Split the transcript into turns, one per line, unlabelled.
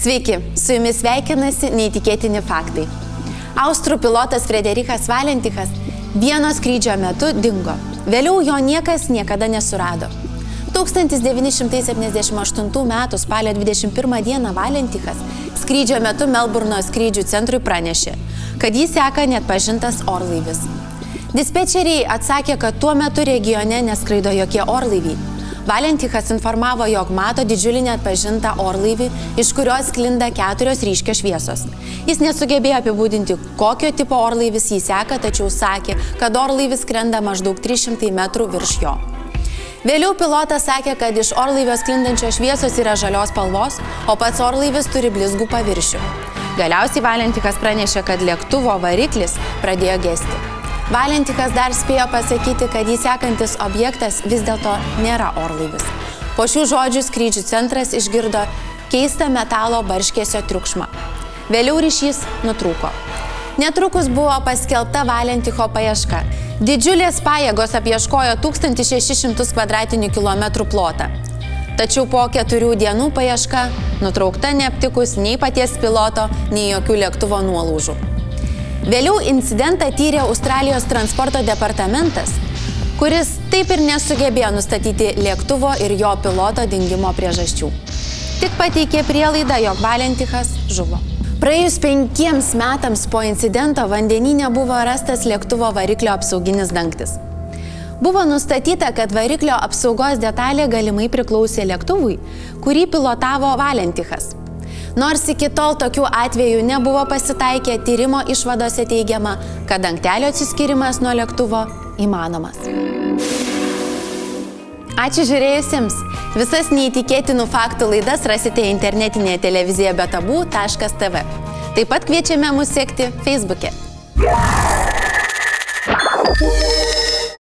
Sveiki, su jumis sveikinasi neįtikėtini faktai. Austrų pilotas Frederikas Valentichas vieno skrydžio metu dingo. Vėliau jo niekas niekada nesurado. 1978 m. spalio 21 d. Valentichas skrydžio metu Melburno skrydžių centrui pranešė, kad jį seka neatpažintas orlaivis. Dispečeriai atsakė, kad tuo metu regione neskraido jokie orlaiviai. Valentichas informavo, jog mato didžiulį neatpažintą orlaivį, iš kurios sklinda 4 ryškios šviesos. Jis nesugebėjo apibūdinti, kokio tipo orlaivis jį seka, tačiau sakė, kad orlaivis skrenda maždaug 300 metrų virš jo. Vėliau pilotas sakė, kad iš orlaivio sklindančios šviesos yra žalios spalvos, o pats orlaivis turi blizgų paviršių. Galiausiai Valentichas pranešė, kad lėktuvo variklis pradėjo gesti. Valentichas dar spėjo pasakyti, kad jį sekantis objektas vis dėlto nėra orlaivis. Po šių žodžių skrydžių centras išgirdo keistą metalo barškėsio triukšmą. Vėliau ryšys nutrūko. Netrukus buvo paskelbta Valenticho paieška. Didžiulės pajėgos apieškojo 1600 kvadratinių kilometrų plotą. Tačiau po 4 dienų paieška nutraukta neaptikus nei paties piloto, nei jokių lėktuvo nuolaužų. Vėliau incidentą tyrė Australijos transporto departamentas, kuris taip ir nesugebėjo nustatyti lėktuvo ir jo piloto dingimo priežasčių. Tik pateikė prielaidą, jog Valentichas žuvo. Praėjus 5 metams po incidento vandenyne buvo rastas lėktuvo variklio apsauginis dangtis. Buvo nustatyta, kad variklio apsaugos detalė galimai priklausė lėktuvui, kurį pilotavo Valentichas. Nors iki tol tokių atvejų nebuvo pasitaikę, tyrimo išvadose teigiama, kad dangtelio atsiskyrimas nuo lėktuvo įmanomas. Ačiū žiūrėjusiems! Visas neįtikėtinų faktų laidas rasite internetinėje televizijoje betabu.tv. Taip pat kviečiame mus sekti Facebook'e.